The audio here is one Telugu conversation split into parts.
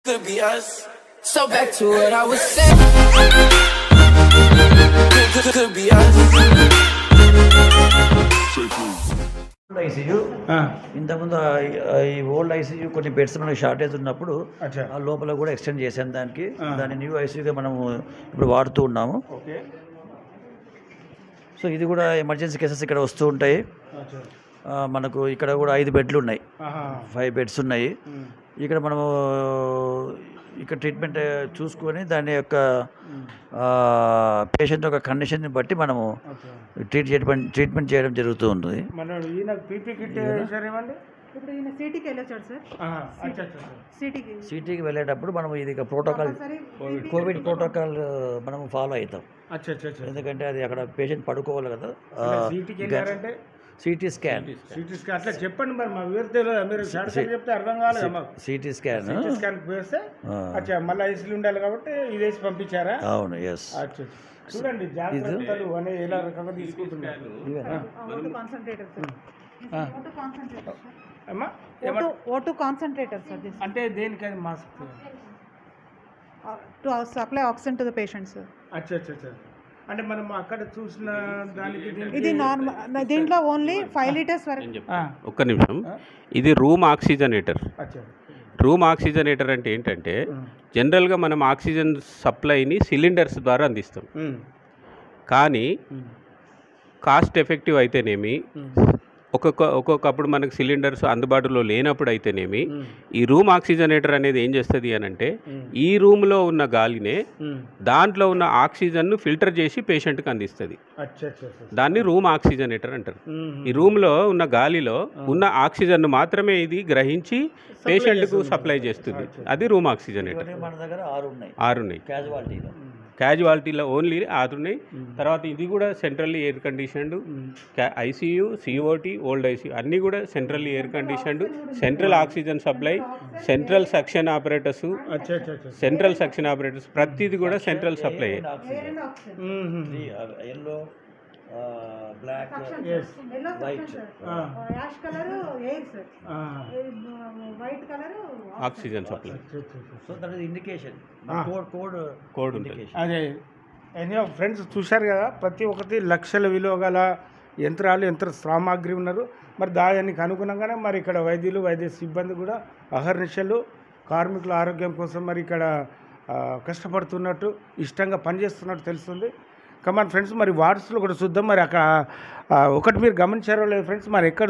Could be us. So back to what I was saying. Could be us. ICU ఇంతకుముందు ఈ ఓల్డ్ ఐసీయూ కొన్ని బెడ్స్ మనకి షార్టేజ్ ఉన్నప్పుడు ఆ లోపల కూడా ఎక్స్టెండ్ చేసాను దాన్ని న్యూ ఐసీయూగా మనము ఇప్పుడు వాడుతూ ఉన్నాము. సో ఇది కూడా ఎమర్జెన్సీ కేసెస్ ఇక్కడ వస్తూ ఉంటాయి. మనకు ఇక్కడ కూడా 5 బెడ్లు ఉన్నాయి, 5 బెడ్స్ ఉన్నాయి. ఇక్కడ మనము ఇక్కడ ట్రీట్మెంట్ చూసుకొని దాని యొక్క పేషెంట్ యొక్క కండిషన్ని బట్టి మనము ట్రీట్మెంట్ చేయడం జరుగుతూ ఉంటుంది. సిటీకి వెళ్ళేటప్పుడు మనం ఇది ప్రోటోకాల్ కోవిడ్ ప్రోటోకాల్ మనము ఫాలో అవుతాం. ఎందుకంటే అది అక్కడ పేషెంట్ పడుకోవాలి కదా. సిటీ స్కాన్ అట్లా చెప్పండి మరి మా మీరు చెప్తే అర్థం కాలేదు. సిటీ స్కాన్ వేస్తే అచ్చా మళ్ళీ ఐసీలు ఉండాలి కాబట్టి ఇది వేసి పంపించారా? అవును, ఎస్. చూడండి జాగ్రత్తలు అనేది ఎలా రకంగా తీసుకుంటున్నారు. అంటే దేనికది mask to supply oxygen to the patients. అచ్చా అచ్చా అచ్చా. అంటే మనం అక్కడ చూసిన దానికి ఇది నార్మల్, దీంట్లో ఓన్లీ 5 లీటర్స్ వరకు. ఒక్క నిమిషం, ఇది రూమ్ ఆక్సిజనేటర్. రూమ్ ఆక్సిజనేటర్ అంటే ఏంటంటే జనరల్గా మనం ఆక్సిజన్ సప్లైని సిలిండర్స్ ద్వారా అందిస్తాం. కానీ కాస్ట్ ఎఫెక్టివ్ అయితేనేమి, ఒక్కొక్కప్పుడు మనకు సిలిండర్స్ అందుబాటులో లేనప్పుడు అయితేనేమి ఈ రూమ్ ఆక్సిజనేటర్ అనేది ఏం చేస్తుంది అని అంటే ఈ రూమ్లో ఉన్న గాలినే దాంట్లో ఉన్న ఆక్సిజన్ను ఫిల్టర్ చేసి పేషెంట్కి అందిస్తుంది. దాన్ని రూమ్ ఆక్సిజనేటర్ అంటారు. ఈ రూమ్లో ఉన్న గాలిలో ఉన్న ఆక్సిజన్ను మాత్రమే ఇది గ్రహించి పేషెంట్కు సప్లై చేస్తుంది. అది రూమ్ ఆక్సిజనేటర్. మన దగ్గర 6 ఉన్నాయి క్యాజువాలిటీలో ఓన్లీ 6 ఉన్నాయి. తర్వాత ఇది కూడా centrally air conditioned ICU, COT, old ICU అన్నీ కూడా centrally air conditioned, central oxygen supply, central suction operators, ప్రతిది కూడా central supply. Yellow, black, white, oxygen supply. So that is indication, code ఉంటుంది. అదే ఫ్రెండ్స్ చూశారు కదా, ప్రతి ఒక్కటి లక్షల విలువ గల యంత్రాలు, యంత్ర సామాగ్రి ఉన్నారు. మరి దానికి అనుగుణంగానే మరి ఇక్కడ వైద్యులు, వైద్య సిబ్బంది కూడా అహర్నిశలు కార్మికుల ఆరోగ్యం కోసం మరి ఇక్కడ కష్టపడుతున్నట్టు, ఇష్టంగా పనిచేస్తున్నట్టు తెలుస్తుంది. కమాన్ ఫ్రెండ్స్, మరి వార్డ్స్లో కూడా చూద్దాం. మరి అక్కడ ఒకటి మీరు గమనించారో లేదు ఫ్రెండ్స్, మరి ఎక్కడ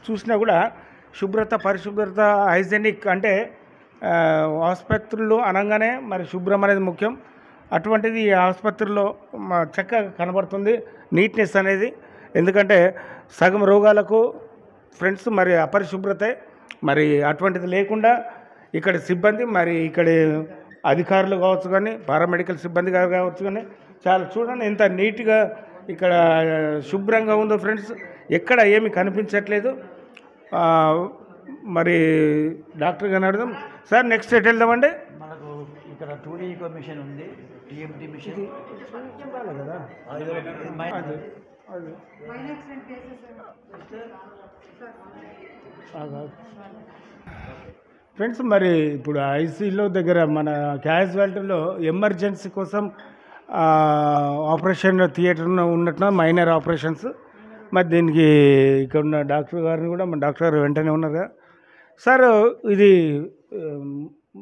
చూసినా కూడా శుభ్రత, పరిశుభ్రత, హైజెనిక్. అంటే ఆసుపత్రులు అనగానే మరి శుభ్రం అనేది ముఖ్యం. అటువంటిది ఈ ఆసుపత్రిలో చక్కగా కనబడుతుంది నీట్నెస్ అనేది. ఎందుకంటే సగం రోగాలకు ఫ్రెండ్స్ మరి అపరిశుభ్రతే. మరి అటువంటిది లేకుండా ఇక్కడ సిబ్బంది, మరి ఇక్కడ అధికారులు కావచ్చు కానీ, పారామెడికల్ సిబ్బంది గారు కావచ్చు కానీ, చాలా చూడండి ఎంత నీట్గా ఇక్కడ శుభ్రంగా ఉందో ఫ్రెండ్స్. ఎక్కడ ఏమి కనిపించట్లేదు. మరి డాక్టర్ గారిని అడుగుదాం. సార్ నెక్స్ట్ ఎటు వెళ్దామండి? మనకు ఇక్కడ 2D ఈకో మిషన్ ఉంది, టీఎంటీ మిషన్ కదా. ఫ్రెండ్స్, మరి ఇప్పుడు ఐసీయూలో దగ్గర మన క్యాజువాలిటీలో ఎమర్జెన్సీ కోసం ఆపరేషన్ థియేటర్ ఉన్నట్టున మైనర్ ఆపరేషన్స్. మరి దీనికి ఇక్కడ ఉన్న డాక్టర్ గారిని కూడా, మన డాక్టర్ గారు వెంటనే ఉన్నారు కదా. సార్ ఇది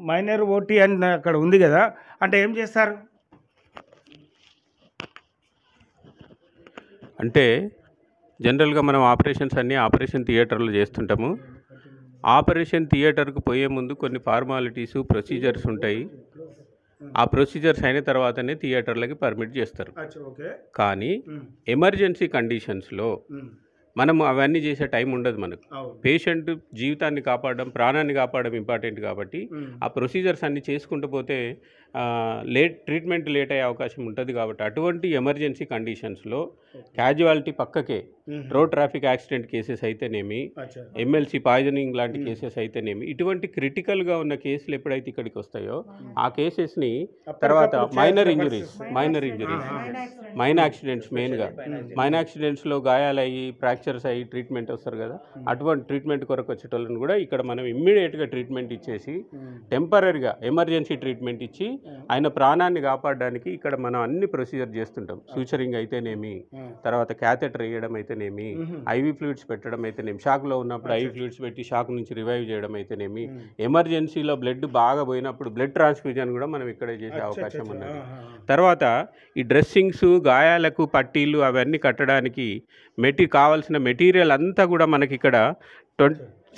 మైనర్ ఓటీ అని అక్కడ ఉంది కదా, అంటే ఏం చేస్తారు? అంటే జనరల్గా మనం ఆపరేషన్స్ అన్నీ ఆపరేషన్ థియేటర్లో చేస్తుంటాము. ఆపరేషన్ థియేటర్కు పోయే ముందు కొన్ని ఫార్మాలిటీస్, ప్రొసీజర్స్ ఉంటాయి. ఆ ప్రొసీజర్స్ అయిన తర్వాతనే థియేటర్లకి పర్మిట్ చేస్తారు. కానీ ఎమర్జెన్సీ కండిషన్స్లో మనం అవన్నీ చేసే టైం ఉండదు మనకు. పేషెంట్ జీవితాన్ని కాపాడడం, ప్రాణాన్ని కాపాడడం ఇంపార్టెంట్ కాబట్టి ఆ ప్రొసీజర్స్ అన్నీ చేసుకుంటూ పోతే ట్రీట్మెంట్ లేట్ అయ్యే అవకాశం ఉంటుంది. కాబట్టి అటువంటి ఎమర్జెన్సీ కండిషన్స్లో క్యాజువాలిటీ పక్కకే రోడ్ ట్రాఫిక్ యాక్సిడెంట్ కేసెస్ అయితేనేమి, ఎమ్మెల్సీ పాయిజనింగ్ లాంటి కేసెస్ అయితేనేమి, ఇటువంటి క్రిటికల్గా ఉన్న కేసులు ఎప్పుడైతే ఇక్కడికి వస్తాయో ఆ కేసెస్ని తర్వాత మైనర్ ఇంజురీస్ మైన్ యాక్సిడెంట్స్ మెయిన్గా మైన్ యాక్సిడెంట్స్లో గాయాలయ్యి ఫ్రాక్చర్స్ అయ్యి ట్రీట్మెంట్ వస్తారు కదా, అటువంటి ట్రీట్మెంట్ కొరకు వచ్చేటోళ్ళని కూడా ఇక్కడ మనం ఇమ్మీడియట్గా ట్రీట్మెంట్ ఇచ్చేసి టెంపరీగా ఎమర్జెన్సీ ట్రీట్మెంట్ ఇచ్చి ఆయన ప్రాణాన్ని కాపాడడానికి ఇక్కడ మనం అన్ని ప్రొసీజర్ చేస్తుంటాం. సూచరింగ్ అయితేనేమి, తర్వాత క్యాథెటర్ వేయడం అయితేనేమి, ఐవీ ఫ్లూయిడ్స్ పెట్టడం అయితేనేమి, షాక్లో ఉన్నప్పుడు ఐవీ ఫ్లూయిడ్స్ పెట్టి షాక్ నుంచి రివైవ్ చేయడం అయితేనేమి, ఎమర్జెన్సీలో బ్లడ్ బాగా పోయినప్పుడు బ్లడ్ ట్రాన్స్ఫ్యూజన్ కూడా మనం ఇక్కడే చేసే అవకాశం ఉన్నది. తర్వాత ఈ డ్రెస్సింగ్స్, గాయాలకు పట్టీలు అవన్నీ కట్టడానికి కావాల్సిన మెటీరియల్ అంతా కూడా మనకి ఇక్కడ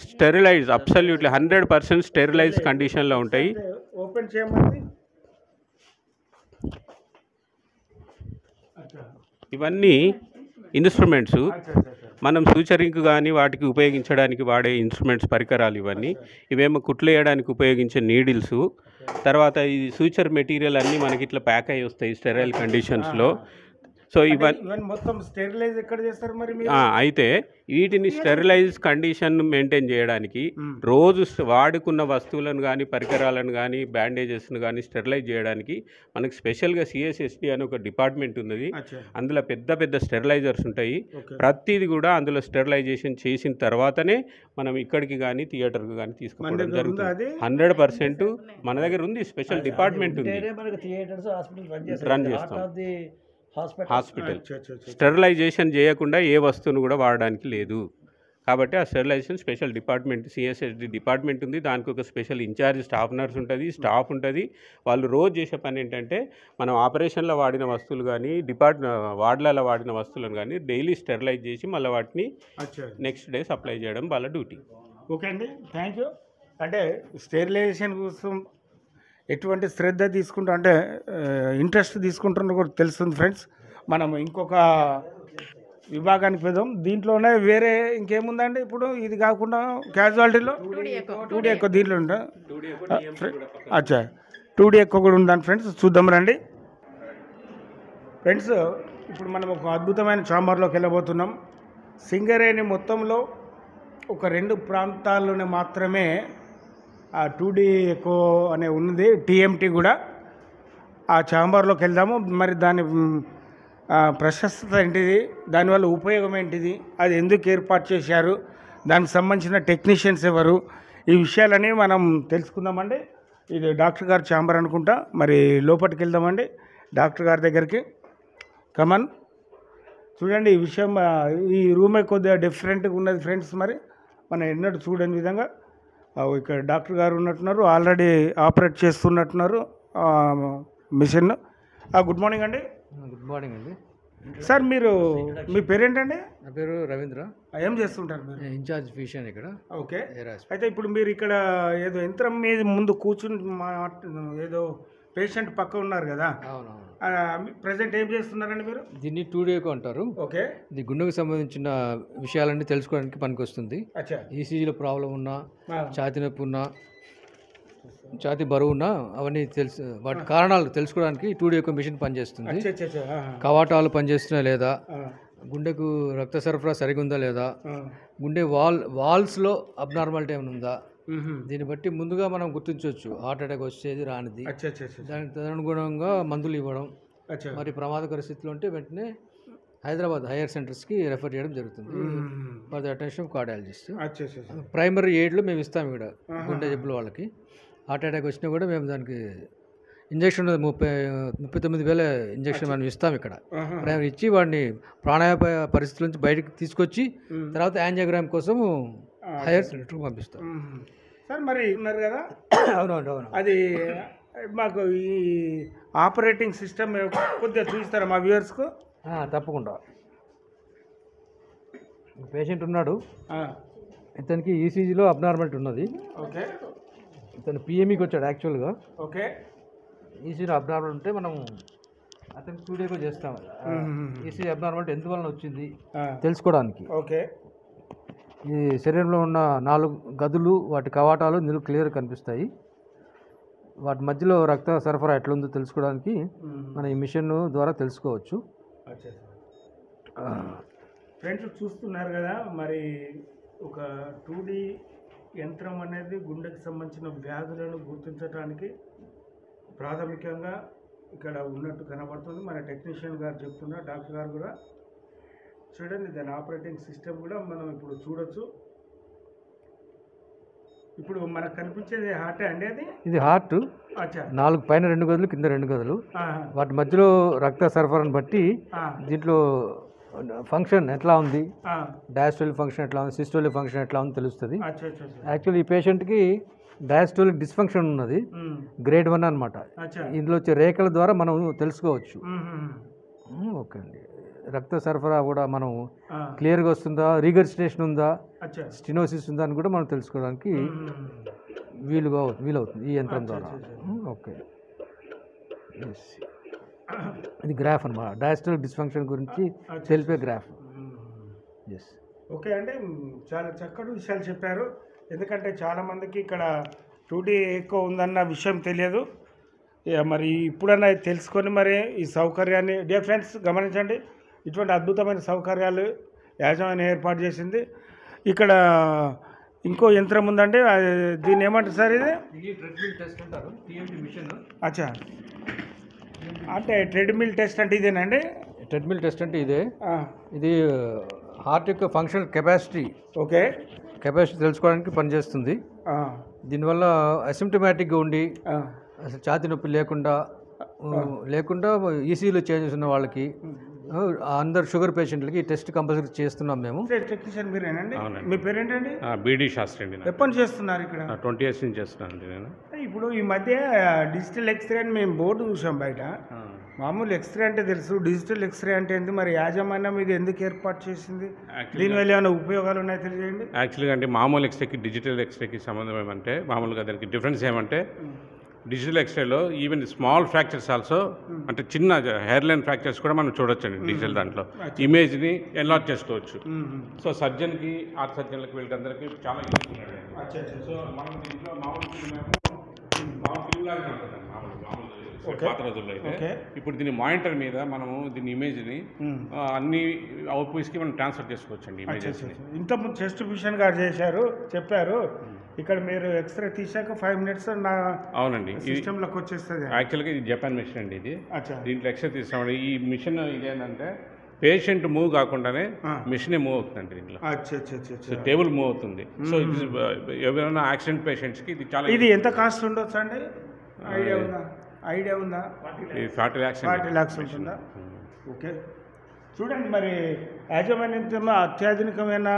స్టెరిలైజ్, అబ్సల్యూట్లీ 100% స్టెరిలైజ్ కండిషన్లో ఉంటాయి. ఓపెన్ చేయమంది. ఇవన్నీ ఇన్స్ట్రుమెంట్స్ మనం సూచరింగ్ కానీ వాటికి ఉపయోగించడానికి వాడే ఇన్స్ట్రుమెంట్స్, పరికరాలు ఇవన్నీ. ఇవేమో కుట్లు వేయడానికి ఉపయోగించే నీడిల్స్. తర్వాత ఈ సూచర్ మెటీరియల్ అన్నీ మనకి ఇట్లా ప్యాక్ అయ్యి వస్తాయి స్టెరైల్ కండిషన్స్లో. సో ఇవన్నీ మొత్తం స్టెరిలైజ్ ఎక్కడ చేస్తారు మరి మీరు? అయితే వీటిని స్టెరిలైజ్ కండిషన్ మెయింటైన్ చేయడానికి రోజు వాడుకున్న వస్తువులను కానీ, పరికరాలను కానీ, బ్యాండేజెస్ను కానీ స్టెరిలైజ్ చేయడానికి మనకి స్పెషల్గా CSSD అని ఒక డిపార్ట్మెంట్ ఉన్నది. అందులో పెద్ద పెద్ద స్టెరిలైజర్స్ ఉంటాయి. ప్రతిది కూడా అందులో స్టెరిలైజేషన్ చేసిన తర్వాతనే మనం ఇక్కడికి కానీ థియేటర్కి కానీ తీసుకుపోవడం జరుగుతుంది. 100% మన దగ్గర ఉంది, స్పెషల్ డిపార్ట్మెంట్ ఉంది, రన్ చేస్తాం. హాస్పిటల్ స్టెరిలైజేషన్ చేయకుండా ఏ వస్తువును కూడా వాడడానికి లేదు. కాబట్టి ఆ sterilization special department, CSSD department ఉంది. దానికి ఒక స్పెషల్ ఇన్ఛార్జ్ స్టాఫ్ నర్స్ ఉంటుంది, స్టాఫ్ ఉంటుంది. వాళ్ళు రోజు చేసే పని ఏంటంటే మనం ఆపరేషన్లో వాడిన వస్తువులు కానీ, వార్డులలో వాడిన వస్తువులను కానీ డైలీ స్టెరిలైజ్ చేసి మళ్ళీ వాటిని నెక్స్ట్ డే సప్లై చేయడం వాళ్ళ డ్యూటీ. ఓకే అండి, థ్యాంక్ యూ. అంటే స్టెరిలైజేషన్ కోసం ఎటువంటి శ్రద్ధ తీసుకుంటా, అంటే ఇంట్రెస్ట్ తీసుకుంటున్న కూడా తెలుస్తుంది ఫ్రెండ్స్. మనం ఇంకొక విభాగానికి వెళ్దాం. దీంట్లోనే వేరే ఇంకేముందండి ఇప్పుడు ఇది కాకుండా క్యాజువాలిటీలో 2D ఎక్కువ దీంట్లో ఉంటా. అచ్చా, 2D ఎక్కువ కూడా ఉందని ఫ్రెండ్స్, చూద్దాం రండి ఫ్రెండ్స్. ఇప్పుడు మనం ఒక అద్భుతమైన చాంబర్లోకి వెళ్ళబోతున్నాం. సింగరేణి మొత్తంలో ఒక 2 ప్రాంతాల్లోనే మాత్రమే ఆ 2D ఎక్కువ అనే ఉన్నది, TMT కూడా. ఆ ఛాంబర్లోకి వెళ్దాము. మరి దాని ప్రశస్తత ఏంటిది, దానివల్ల ఉపయోగం ఏంటిది, అది ఎందుకు ఏర్పాటు చేశారు, దానికి సంబంధించిన టెక్నీషియన్స్ ఎవరు, ఈ విషయాలని మనం తెలుసుకుందామండి. ఇది డాక్టర్ గారి ఛాంబర్ అనుకుంటా. మరి లోపలికి వెళ్దామండి డాక్టర్ గారి దగ్గరికి. కమన్, చూడండి ఈ విషయం, ఈ రూమే కొద్దిగా డిఫరెంట్గా ఉన్నది ఫ్రెండ్స్. మరి మనం ఎన్నడూ చూడని విధంగా ఇక్కడ డాక్టర్ గారు ఉన్నట్టున్నారు, ఆల్రెడీ ఆపరేట్ చేస్తున్నట్టున్నారు మిషన్. గుడ్ మార్నింగ్ అండి. గుడ్ మార్నింగ్ అండి. సార్ మీ పేరేంటండి? నా పేరు రవీంద్ర. ఏం చేస్తుంటారు మీరు? ఇన్ఛార్జ్ ఫిజిషియన్ ఇక్కడ. ఓకే. అయితే ఇప్పుడు మీరు ఇక్కడ ఏదో యంత్రం మీద ముందు కూర్చుని ఏదో పేషెంట్ పక్క ఉన్నారు కదా, అవునవును. ప్రజెంట్ ఏం చేస్తున్నారండి మీరు? దీన్ని 2D ఎక్కువ అంటారు. ఓకే. ఇది గుండెకు సంబంధించిన విషయాలన్నీ తెలుసుకోవడానికి పనికొస్తుంది. ECGలో ప్రాబ్లం ఉన్నా, ఛాతీ నొప్పి ఉన్నా, ఛాతీ బరువు ఉన్నా అవన్నీ వాటి కారణాలు తెలుసుకోవడానికి 2D ఎక్కువ మిషన్ పనిచేస్తుంది. కవాటాలు పనిచేస్తున్నాయా లేదా, గుండెకు రక్త సరఫరా సరిగా ఉందా లేదా, గుండె వాల్స్లో అబ్నార్మాలిటీ ఏమైనా ఉందా, దీన్ని బట్టి ముందుగా మనం గుర్తించవచ్చు హార్ట్ అటాక్ వచ్చేది రానిది. దానికి తదనుగుణంగా మందులు ఇవ్వడం, మరి ప్రమాదకర స్థితిలో ఉంటే వెంటనే హైదరాబాద్ హైయర్ సెంటర్స్కి రెఫర్ చేయడం జరుగుతుంది for the attention of cardiologist. Primary ఎయిడ్లో మేము ఇస్తాం ఇక్కడ గుండె జబ్బుల వాళ్ళకి. హార్ట్ అటాక్ వచ్చినా కూడా మేము దానికి ఇంజక్షన్ 39,000 ఇంజక్షన్ మనం ఇస్తాం ఇక్కడ. ప్రైమరీ ఇచ్చి వాడిని ప్రాణాయామ పరిస్థితుల నుంచి బయటకు తీసుకొచ్చి తర్వాత యాంజియోగ్రామ్ కోసం హైయర్ సెంటర్కి పంపిస్తాం. సార్ మరి ఉన్నారు కదా, అవునండి, అవును. అది మాకు ఈ ఆపరేటింగ్ సిస్టమ్ కొద్దిగా చూస్తారా మా వ్యూవర్స్కు? తప్పకుండా. పేషెంట్ ఉన్నాడు, ఇతనికి ECGలో అబ్నార్మాలిటీ ఉన్నది. ఓకే. ఇతను PMEకి వచ్చాడు యాక్చువల్గా. ఓకే. ECGలో అబ్నార్మల్ ఉంటే మనం అతనికి 2D ఎక్కువ చేస్తాం. ECG అబ్నార్మాలిటీ ఎందువలన వచ్చింది తెలుసుకోవడానికి. ఓకే. ఈ శరీరంలో ఉన్న 4 గదులు, వాటి కవాటాలు క్లియర్ కనిపిస్తాయి. వాటి మధ్యలో రక్త సరఫరా ఎట్లుందో తెలుసుకోవడానికి మనం ఈ మిషన్ ద్వారా తెలుసుకోవచ్చు. ఫ్రెండ్స్ చూస్తున్నారు కదా, మరి ఒక 2D యంత్రం అనేది గుండెకి సంబంధించిన వ్యాధులను గుర్తించడానికి ప్రాథమికంగా ఇక్కడ ఉన్నట్టు కనబడుతుంది. మన టెక్నీషియన్ గారు చెప్తున్నారు, డాక్టర్ గారు కూడా చూడండి. దాని ఆపరేటింగ్ సిస్టమ్ కూడా మనం ఇప్పుడు చూడొచ్చు. ఇప్పుడు మనకు కనిపించేది హార్ట్ అండి, అది ఇది హార్ట్. అచ్చా 4 పైన 2 గదులు, కింద 2 గదులు. వాటి మధ్యలో రక్త సరఫరాను బట్టి దీంట్లో ఫంక్షన్ ఎట్లా ఉంది, డయాస్టోలిక్ ఫంక్షన్ ఎట్లా ఉంది, సిస్టోలిక్ ఫంక్షన్ ఎట్లా ఉంది తెలుస్తుంది. యాక్చువల్లీ ఈ పేషెంట్కి డయాస్టోలిక్ డిస్ఫంక్షన్ ఉన్నది, గ్రేడ్ 1 అనమాట. ఇందులో వచ్చే రేఖల ద్వారా మనం తెలుసుకోవచ్చు. ఓకే అండి. రక్త సరఫరా కూడా మనం క్లియర్గా వస్తుందా, రీగర్సిటేషన్ ఉందా, స్టినోసిస్ ఉందా అని కూడా మనం తెలుసుకోవడానికి వీలవుతుంది ఈ యంత్రం ద్వారా. ఓకే, ఇది గ్రాఫ్ అనమాట, డయాస్టోలిక్ డిస్ఫంక్షన్ గురించి తెలిపే గ్రాఫ్. ఎస్. ఓకే అండి, చాలా చక్కటి విషయాలు చెప్పారు. ఎందుకంటే చాలామందికి ఇక్కడ 2D ఎక్కువ ఉందన్న విషయం తెలియదు. మరి ఇప్పుడన్నా తెలుసుకొని మరి ఈ సౌకర్యాన్ని, డియర్ ఫ్రెండ్స్ గమనించండి, ఇటువంటి అద్భుతమైన సౌకర్యాలు యాజమాన్యం ఏర్పాటు చేసింది. ఇక్కడ ఇంకో యంత్రం ఉందండి, దీన్ని ఏమంటారు సార్? ఇది ట్రెడ్మిల్ టెస్ట్ అంటారు, TMT మిషన్. అచ్చా, అంటే ట్రెడ్మిల్ టెస్ట్ అంటే ఇదేనండి? ట్రెడ్మిల్ టెస్ట్ అంటే ఇదే. ఇది హార్ట్ యొక్క ఫంక్షనల్ కెపాసిటీ, ఓకే, కెపాసిటీ తెలుసుకోవడానికి పనిచేస్తుంది. దీనివల్ల అసిమ్టమాటిక్గా ఉండి అసలు ఛాతీ నొప్పి లేకుండా ఈసీలో చేంజెస్ ఉన్న వాళ్ళకి, అందరు షుగర్ పేషెంట్లకి ఈ టెస్ట్ కంపల్సరీ చేస్తున్నాం మేము. టెక్నీషియన్ మీరేనండి? మీ పేరేంటండి? బీడీ శాస్త్రి అండి. ఎప్పటి చేస్తున్నారు ఇక్కడ? 20 years నుంచి చేస్తున్నాను అండి నేను. ఇప్పుడు ఈ మధ్య డిజిటల్ ఎక్స్రే అని మేము బోర్డు చూసాం బయట. మామూలు ఎక్స్రే అంటే తెలుసు, డిజిటల్ ఎక్స్రే అంటే ఏంటి, మరి యాజమాన్యం ఇది ఎందుకు ఏర్పాటు చేసింది, దీనివల్ల ఏమైనా ఉపయోగాలు ఉన్నాయో తెలియజేయండి. యాక్చువల్గా అంటే మామూలు ఎక్స్రేకి డిజిటల్ ఎక్స్రేకి సంబంధం ఏమంటే, మామూలుగా దానికి డిఫరెన్స్ ఏమంటే, డిజిటల్ ఎక్స్రేలో ఈవెన్ స్మాల్ ఫ్రాక్చర్స్ ఆల్సో, అంటే చిన్న హెయిర్ లైన్ ఫ్రాక్చర్స్ కూడా మనం చూడొచ్చండి డిజిటల్ దాంట్లో. ఇమేజ్ని ఎన్లార్జ్ చేసుకోవచ్చు. సో సర్జన్కి, ఆర్ట్ సర్జన్లకి, వీళ్ళందరికీ చాలా యూస్ఫుల్ అండి. సో మనం దీంట్లో మామూలు ఫిల్మ్ లాగా ఉంటుంది పాత రోజుల్లో అయితే. ఇప్పుడు దీని మానిటర్ మీద మనము దీని ఇమేజ్ని అన్ని అవుట్పుట్స్కి మనం ట్రాన్స్ఫర్ చేసుకోవచ్చు అండి ఇమేజెస్ని. ఇంతకుముందు చెస్ట్ భూషణ్ గారు చెప్పారు, ఇక్కడ మీరు ఎక్స్రే తీసాక 5 minutes నా అవునండి సిస్టంలోకి వచ్చేస్తుంది. యాక్చువల్గా ఇది జపాన్ మిషన్ అండి. ఇది దీంట్లో ఎక్స్రే తీస్తామండి. ఈ మిషన్ ఇదేంటంటే పేషెంట్ మూవ్ కాకుండానే మిషనే మూవ్ అవుతుందండి దీంట్లో. సో టేబుల్ మూవ్ అవుతుంది. సో ఎవరైనా యాక్సిడెంట్ పేషెంట్స్కి ఇది చాలా. ఇది ఎంత కాస్ట్ ఉండొచ్చు అండి? ఐడియా ఉందా? 40 lakhs ఉంటుందా? ఓకే, చూడండి మరి యాజమాన్యంలో అత్యాధునికమైన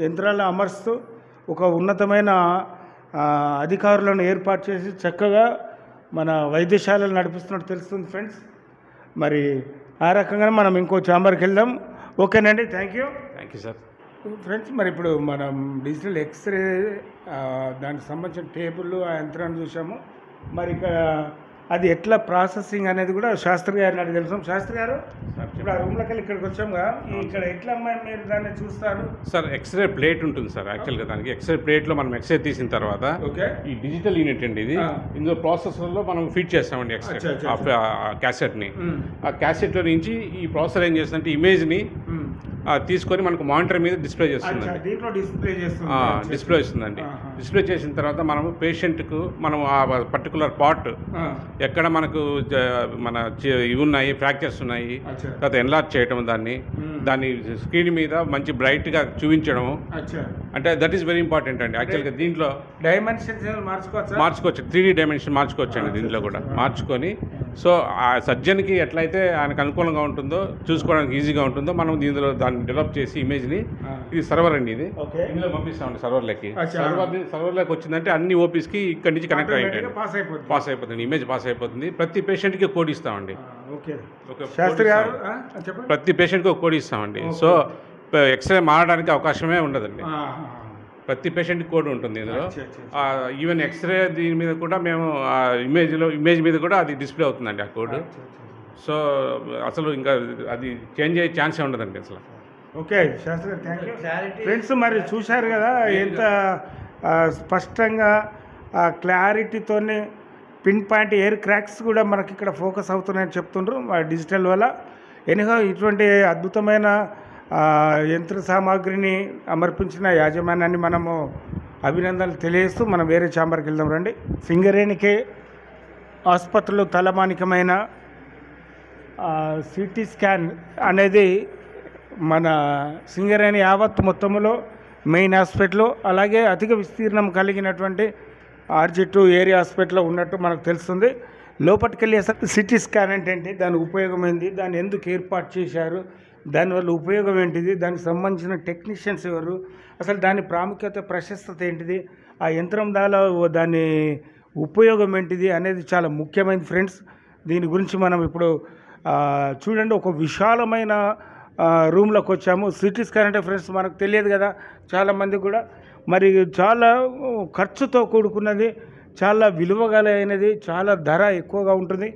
యంత్రాలను అమర్స్తూ ఒక ఉన్నతమైన అధికారులను ఏర్పాటు చేసి చక్కగా మన వైద్యశాలలు నడిపిస్తున్నట్టు తెలుస్తుంది ఫ్రెండ్స్. మరి ఆ రకంగా మనం ఇంకో ఛాంబర్కి వెళ్దాం. ఓకేనండి, థ్యాంక్ యూ సార్. ఫ్రెండ్స్, మరి ఇప్పుడు మనం డిజిటల్ ఎక్స్రే దానికి సంబంధించిన టేబుల్, ఆ యంత్రాన్ని చూసాము. మరి ఇక్కడ అది ఎట్లా ప్రాసెసింగ్ అనేది కూడా శాస్త్రి గారిని అడిగి తెలుసాం. శాస్త్రి గారు, ఇప్పుడు ఆ రూమ్లోకి వెళ్ళి ఇక్కడికి వచ్చాముగా, ఇక్కడ ఎట్లా అమ్మాయి మీరు దాన్ని చూస్తారు? సార్ ఎక్స్రే ప్లేట్ ఉంటుంది సార్. యాక్చువల్గా దానికి ఎక్స్రే ప్లేట్లో మనం ఎక్స్రే తీసిన తర్వాత ఈ డిజిటల్ యూనిట్ అండి ఇది. ఇందులో ప్రాసెసర్లో మనం ఫీడ్ చేస్తామండి ఎక్స్రే క్యాసెట్ని. ఆ క్యాసెట్లో నుంచి ఈ ప్రాసెసర్ ఏం చేస్తుందంటే ఇమేజ్ని తీసుకొని మనకు మానిటర్ మీద డిస్ప్లే చేస్తుందండి. డిస్ప్లే ఇస్తుందండి. డిస్ప్లే చేసిన తర్వాత మనము పేషెంట్కు మనం ఆ పర్టికులర్ పార్ట్ ఎక్కడ మనకు మన ఇవి ఉన్నాయి, ఫ్రాక్చర్స్ ఉన్నాయి, తర్వాత ఎన్లార్జ్ చేయటం, దాన్ని స్క్రీన్ మీద మంచి బ్రైట్గా చూపించడం, అంటే దట్ ఈస్ వెరీ ఇంపార్టెంట్ అండి. యాక్చువల్గా దీంట్లో డైమెన్షన్స్ మార్చుకోవచ్చు, 3D డైమెన్షన్ మార్చుకోవచ్చు అండి దీంట్లో కూడా. మార్చుకొని సో ఆ సర్జన్కి ఎట్లయితే ఆయనకు అనుకూలంగా ఉంటుందో, చూసుకోవడానికి ఈజీగా ఉంటుందో, మనం దీనిలో దాన్ని డెవలప్ చేసి ఇమేజ్ని, ఇది సర్వర్ అండి, ఇది ఇందులో పంపిస్తామండి సర్వర్లకి. సర్వర్లోకి వచ్చిందంటే అన్ని ఓపీస్కి ఇక్కడి నుంచి కనెక్ట్ అయ్యి పాస్ అయిపోతుంది, ఇమేజ్ పాస్ అయిపోతుంది. ప్రతి పేషెంట్కి కోడ్ ఇస్తామండి. ప్రతి పేషెంట్కి ఒక కోడ్ ఇస్తామండి. సో ఎక్స్రే మారడానికి అవకాశమే ఉండదండి. ప్రతి పేషెంట్కి కోడ్ ఉంటుంది ఇందులో. ఈవెన్ ఎక్స్రే దీని మీద కూడా మేము ఇమేజ్ మీద కూడా అది డిస్ప్లే అవుతుందండి ఆ కోడ్. సో అసలు ఇంకా అది చేంజ్ అయ్యే ఛాన్సే ఉండదండి అసలు. ఓకే శాస్త్రి గారు, థ్యాంక్ యూ. ఫ్రెండ్స్, మరి చూశారు కదా ఎంత స్పష్టంగా క్లారిటీతోనే పిన్ పాయింట్ ఎయిర్ క్రాక్స్ కూడా మనకి ఇక్కడ ఫోకస్ అవుతున్నాయని చెప్తుండ్రు డిజిటల్ వల్ల. ఎనిహో ఇటువంటి అద్భుతమైన యంత్ర సామాగ్రిని అమర్పించిన యాజమాన్యాన్ని మనము అభినందనలు తెలియజేస్తూ మనం వేరే ఛాంబర్కి వెళ్దాం రండి. సింగరేణికే ఆసుపత్రిలో తలమానికమైన సిటీ స్కాన్ అనేది మన సింగరేణి యావత్ మొత్తంలో మెయిన్ హాస్పిటల్, అలాగే అధిక విస్తీర్ణం కలిగినటువంటి ఆర్జీ2 ఏరియా హాస్పిటల్లో ఉన్నట్టు మనకు తెలుస్తుంది. లోపలికెళ్ళి అసలు సిటీ స్కాన్ అంటే ఏంటి, దాని ఉపయోగం ఏంటి, దాన్ని ఎందుకు ఏర్పాటు చేశారు, దానివల్ల ఉపయోగం ఏంటిది, దానికి సంబంధించిన టెక్నీషియన్స్ ఎవరు, అసలు దాని ప్రాముఖ్యత ప్రశస్తత ఏంటిది, ఆ యంత్రం దాని ఉపయోగం ఏంటిది అనేది చాలా ముఖ్యమైనది ఫ్రెండ్స్. దీని గురించి మనం ఇప్పుడు చూడండి, ఒక విశాలమైన రూమ్లోకి వచ్చాము. సిటీ స్కాన్ అంటే ఫ్రెండ్స్ మనకు తెలియదు కదా చాలామంది కూడా, మరి చాలా ఖర్చుతో కూడుకున్నది, చాలా విలువగలైనది, చాలా ధర ఎక్కువగా ఉంటుంది.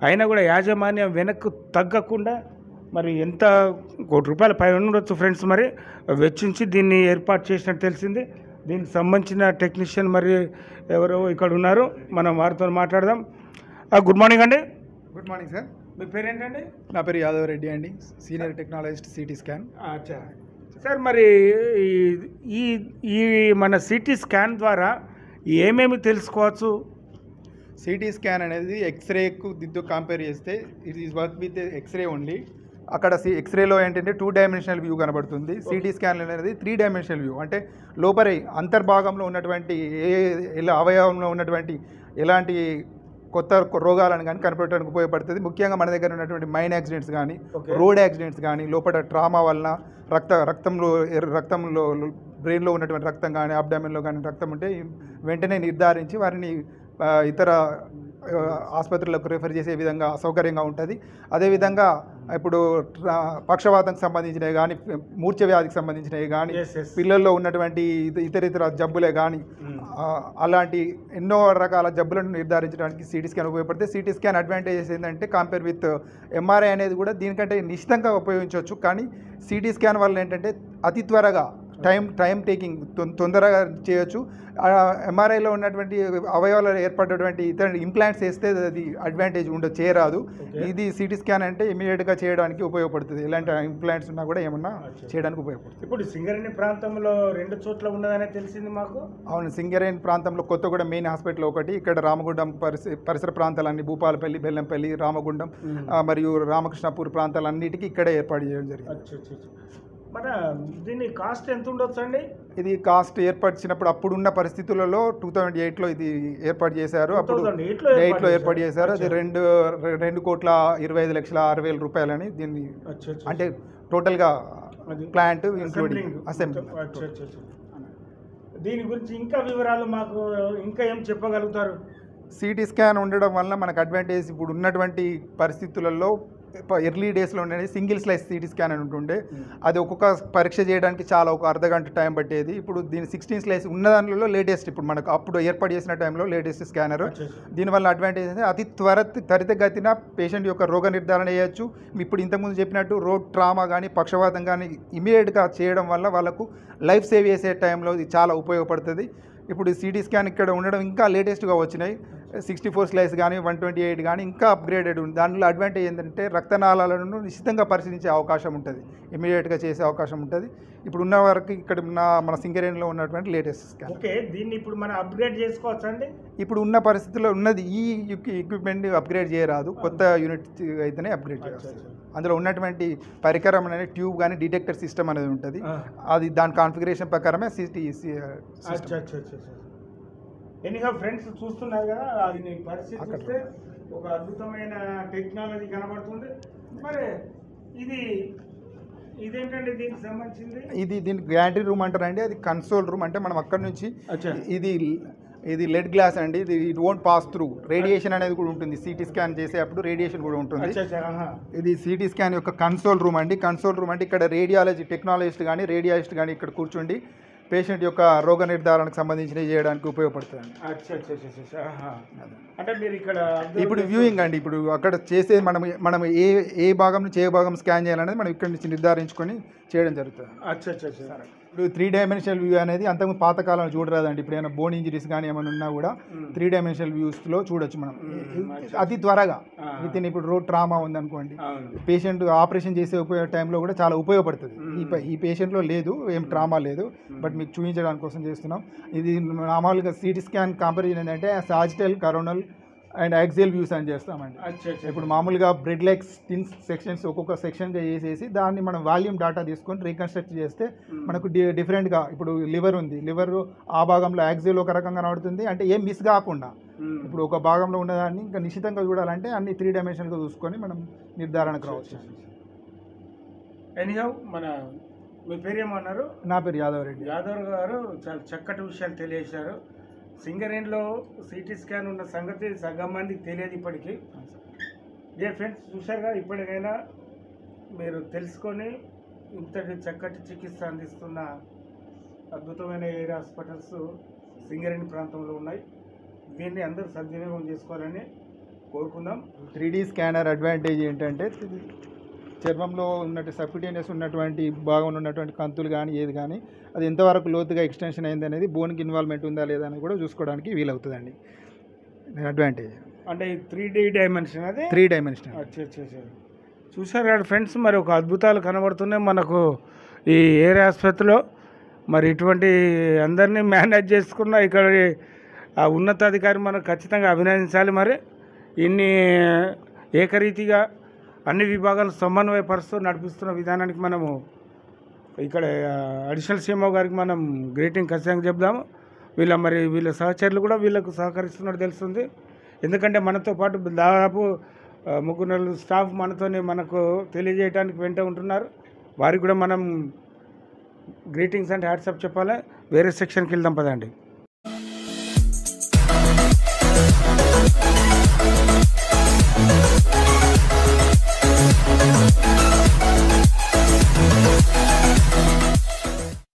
అయినా కూడా యాజమాన్యం వెనక్కు తగ్గకుండా మరి ఎంత ₹1 పైన ఉండొచ్చు ఫ్రెండ్స్, మరి వెచ్చించి దీన్ని ఏర్పాటు చేసినట్టు తెలిసింది. దీనికి సంబంధించిన టెక్నీషియన్ మరి ఎవరో ఇక్కడ ఉన్నారు, మనం వారితో మాట్లాడదాం. గుడ్ మార్నింగ్ అండి. Good morning sir. మీ పేరేంటండి? నా పేరు యాదవ్ రెడ్డి అండి, సీనియర్ టెక్నాలజిస్ట్ సిటీ స్కాన్. అచ్చా సార్, మరి ఈ ఈ మన సిటీ స్కాన్ ద్వారా ఏమేమి తెలుసుకోవచ్చు? సిటీ స్కాన్ అనేది ఎక్స్రేకు దీంతో కంపేర్ చేస్తే it is work with x-ray only. అక్కడ ఎక్స్రేలో ఏంటంటే 2 డైమెన్షనల్ వ్యూ కనబడుతుంది. సిటీ స్కాన్ అనేది 3 డైమెన్షనల్ వ్యూ, అంటే లోపల అంతర్భాగంలో ఉన్నటువంటి ఎలా అవయవంలో ఉన్నటువంటి ఎలాంటి కొత్త రోగాలను కానీ కనిపెట్టడానికి ఉపయోగపడుతుంది. ముఖ్యంగా మన దగ్గర ఉన్నటువంటి మైన్ యాక్సిడెంట్స్ కానీ, రోడ్ యాక్సిడెంట్స్ కానీ, లోపల ట్రామా వలన రక్తంలో బ్రెయిన్లో ఉన్నటువంటి రక్తం కానీ, అబ్డామిన్లో కానీ రక్తం ఉంటే వెంటనే నిర్ధారించి వారిని ఇతర ఆసుపత్రులకు రిఫర్ చేసే విధంగా సౌకర్యంగా ఉంటుంది. అదేవిధంగా ఇప్పుడు పక్షవాతంకి సంబంధించినవి కానీ, మూర్ఛ వ్యాధికి సంబంధించినవి కానీ, పిల్లల్లో ఉన్నటువంటి ఇతర జబ్బులే కానీ, అలాంటి ఎన్నో రకాల జబ్బులను నిర్ధారించడానికి సిటీ స్కాన్ ఉపయోగపడుతుంది. సిటీ స్కాన్ అడ్వాంటేజెస్ ఏంటంటే కంపేర్ విత్ ఎంఆర్ఐ అనేది కూడా దీనికంటే నిశ్చితంగా ఉపయోగించవచ్చు. కానీ సిటీ స్కాన్ వల్ల ఏంటంటే అతి త్వరగా టైం టేకింగ్ తొందరగా చేయొచ్చు. ఎంఆర్ఐలో ఉన్నటువంటి అవయవాలు ఏర్పడేటువంటి ఇతర ఇంప్లాంట్స్ వేస్తే అది అడ్వాంటేజ్ చేయరాదు. ఇది సిటీ స్కాన్ అంటే ఇమీడియట్గా చేయడానికి ఉపయోగపడుతుంది. ఇలాంటి ఇంప్లాంట్స్ ఉన్నా కూడా ఏమన్నా చేయడానికి ఉపయోగపడుతుంది. ఇప్పుడు సింగరేణి ప్రాంతంలో 2 చోట్ల ఉన్నదనే తెలిసింది మాకు. అవును, సింగరేణి ప్రాంతంలో కొత్తగూడెం మెయిన్ హాస్పిటల్ ఒకటి, ఇక్కడ రామగుండం పరిసర ప్రాంతాలన్నీ భూపాలపల్లి, బెల్లంపల్లి, రామగుండం మరియు రామకృష్ణపూర్ ప్రాంతాలన్నిటికీ ఇక్కడే ఏర్పాటు చేయడం జరిగింది. మన దీని కాస్ట్ ఎంత ఉండొచ్చు అండి? ఇది కాస్ట్ ఏర్పరిచినప్పుడు అప్పుడున్న పరిస్థితులలో 2008లో ఇది ఏర్పాటు చేశారు. అప్పుడు 2008లో ఏర్పాటు చేశారు. అది 2,25,60,000 రూపాయలని దీన్ని, అంటే టోటల్గా ప్లాంట్ ఇంక్లూడింగ్ అసెంబ్లీ. దీని గురించి ఇంకా వివరాలు మాకు ఇంకా ఏం చెప్పగలుగుతారు? సిటీ స్కాన్ ఉండడం వల్ల మనకు అడ్వాంటేజ్, ఇప్పుడు ఉన్నటువంటి పరిస్థితులలో ఎర్లీ డేస్లో ఉండేది సింగిల్ స్లైస్ సిటీ స్కాన్ అని ఉంటుండే. అది ఒక్కొక్క పరీక్ష చేయడానికి చాలా ఒక అర్ధగంట టైం పట్టేది. ఇప్పుడు దీని 16 స్లైస్ ఉన్న దానిలో లేటెస్ట్, ఇప్పుడు మనకు అప్పుడు ఏర్పాటు చేసిన టైంలో లేటెస్ట్ స్కానర్. దీనివల్ల అడ్వాంటేజ్ అంటే అతి త్వరితగతిన పేషెంట్ యొక్క రోగ నిర్ధారణ చేయొచ్చు. ఇప్పుడు ఇంతకుముందు చెప్పినట్టు రోడ్ ట్రామా కానీ, పక్షవాతం కానీ ఇమీడియట్గా చేయడం వల్ల వాళ్ళకు లైఫ్ సేవ్ చేసే టైంలో ఇది చాలా ఉపయోగపడుతుంది. ఇప్పుడు సిటీ స్కాన్ ఇక్కడ ఉండడం ఇంకా లేటెస్ట్గా వచ్చినాయి. 64 స్లైస్ కానీ, 128 కానీ ఇంకా అప్గ్రేడెడ్ ఉంది. దానిలో అడ్వాంటేజ్ ఏంటంటే రక్తనాళాలను నిశ్చితంగా పరిశీలించే అవకాశం ఉంటుంది, ఇమీడియట్గా చేసే అవకాశం ఉంటుంది. ఇప్పుడు ఉన్న వరకు ఇక్కడ ఉన్న మన సింగరేణిలో ఉన్నటువంటి లేటెస్ట్ స్కాన్. ఓకే, దీన్ని ఇప్పుడు మనం అప్గ్రేడ్ చేసుకోవచ్చు అండి? ఇప్పుడు ఉన్న పరిస్థితుల్లో ఉన్నది ఈ ఎక్విప్మెంట్ అప్గ్రేడ్ చేయరాదు, కొత్త యూనిట్ అయితేనే అప్గ్రేడ్ చేస్తారు. అందులో ఉన్నటువంటి పరికరం అనేది ట్యూబ్ కానీ డిటెక్టర్ సిస్టమ్ అనేది ఉంటుంది. అది దాని కాన్ఫిగరేషన్ ప్రకారమే సిటీ. ఎనీహౌ ఫ్రెండ్స్, చూస్తున్నారు కదా, అది పరిస్థితి ఒక అద్భుతమైన టెక్నాలజీ కనబడుతుంది. మరి ఇదేంటంటే దీనికి సంబంధించింది, దీనికి గ్యాంట్రీ రూమ్ అంటారండి. అది కన్సోల్ రూమ్, అంటే మనం అక్కడ నుంచి ఇది లెడ్ గ్లాస్ అండి. It won't pass through. Radiation అనేది కూడా ఉంటుంది, సిటీ స్కాన్ చేసేటప్పుడు రేడియేషన్ కూడా ఉంటుంది. ఇది సిటీ స్కాన్ యొక్క కన్సోల్ రూమ్ అండి. కన్సోల్ రూమ్ అంటే ఇక్కడ రేడియాలజీ టెక్నాలజిస్ట్ కానీ, రేడియాలజిస్ట్ కానీ ఇక్కడ కూర్చుండి పేషెంట్ యొక్క రోగ నిర్ధారణకు సంబంధించినవి చేయడానికి ఉపయోగపడుతుంది. అంటే మీరు ఇక్కడ ఇప్పుడు వ్యూయింగ్ అండి, ఇప్పుడు అక్కడ చేసే మనం ఏ భాగం నుంచి ఏ భాగం స్కాన్ చేయాలనేది మనం ఇక్కడ నుంచి నిర్ధారించుకొని చేయడం జరుగుతుంది. ఇప్పుడు 3 డైమెన్షనల్ వ్యూ అనేది అంతకుముందు పాతకాలంలో చూడరాదండి. ఇప్పుడు ఏమైనా బోన్ ఇంజరీస్ కానీ ఏమైనా ఉన్నా కూడా 3 డైమెన్షనల్ వ్యూస్లో చూడొచ్చు మనం అతి త్వరగా. ఇప్పుడు రోడ్ ట్రామా ఉందనుకోండి, పేషెంట్ ఆపరేషన్ చేసే టైంలో కూడా చాలా ఉపయోగపడుతుంది. ఈ పేషెంట్లో లేదు, ఏం ట్రామా లేదు, బట్ మీకు చూపించడానికి కోసం చేస్తున్నాం. ఇది మామూలుగా సిటీ స్కాన్ కంపారిజన్ ఏంటంటే sagittal, coronal and axial views అని చేస్తామండి. అచ్చా అచ్చా. ఇప్పుడు మామూలుగా బ్రెడ్ లెగ్స్ టిన్స్ సెక్షన్స్ ఒక్కొక్క సెక్షన్గా వేసేసి దాన్ని మనం వాల్యూమ్ డాటా తీసుకొని రీకన్స్ట్రక్ట్ చేస్తే మనకు డిఫరెంట్గా ఇప్పుడు లివర్ ఉంది, లివర్ ఆ భాగంలో యాక్సియల్ ఒక రకంగా కనబడుతుంది, అంటే ఏం మిస్ కాకుండా ఇప్పుడు ఒక భాగంలో ఉన్నదాన్ని ఇంకా నిశ్చితంగా చూడాలంటే అన్ని 3 డైమెన్షన్గా చూసుకొని మనం నిర్ధారణకు రావచ్చు. ఎనీహౌ మీ పేరు ఏమన్నారు? నా పేరు యాదవ్ రెడ్డి. యాదవ్ గారు చాలా చక్కటి విషయాలు తెలియజేశారు. సింగరేణిలో సిటీ స్కాన్ ఉన్న సంగతి సగం మందికి తెలియదు ఇప్పటికీ. డియర్ ఫ్రెండ్స్, చూశారుగా, ఇప్పటికైనా మీరు తెలుసుకొని ఇంతటి చక్కటి చికిత్స అందిస్తున్న అద్భుతమైన ఎయిర్ హాస్పిటల్స్ సింగరేణి ప్రాంతంలో ఉన్నాయి. దీన్ని అందరూ సద్వినియోగం చేసుకోవాలని కోరుకుందాం. 3D స్కానర్ అడ్వాంటేజ్ ఏంటంటే చర్మంలో ఉన్నట్టు సబ్క్యూటేనియస్ ఉన్నటువంటి భాగంలో ఉన్నటువంటి కంతులు కానీ ఏది కానీ అది ఎంతవరకు లోతుగా ఎక్స్టెన్షన్ అయింది అనేది బోన్కి ఇన్వాల్వ్మెంట్ ఉందా లేదా అని కూడా చూసుకోవడానికి వీలవుతుందండి. అడ్వాంటేజ్ అంటే 3D డైమెన్షన్, అది 3 డైమెన్షన్. చూసారు కదా ఫ్రెండ్స్, మరి ఒక అద్భుతాలు కనబడుతున్నాయి మనకు ఈ ఏరియా ఆసుపత్రిలో. మరి ఇటువంటి అందరినీ మేనేజ్ చేసుకున్న ఇక్కడ ఆ ఉన్నతాధికారి మనకు ఖచ్చితంగా అభినందించాలి. మరి ఇన్ని ఏకరీతిగా అన్ని విభాగాలను సమన్వయపరుస్తూ నడిపిస్తున్న విధానానికి మనము ఇక్కడ అడిషనల్ సీఎంఓ గారికి మనం గ్రీటింగ్ ఖచ్చితంగా చెప్దాము. వీళ్ళ సహచరులు కూడా వీళ్ళకు సహకరిస్తున్నట్టు తెలుస్తుంది. ఎందుకంటే మనతో పాటు దాదాపు 3-4 స్టాఫ్ మనకు తెలియజేయడానికి వెంట ఉంటున్నారు. వారికి కూడా మనం గ్రీటింగ్స్ అంటే హ్యాట్సాప్ చెప్పాలి. వేరే సెక్షన్కి వెళ్దాం పదండి.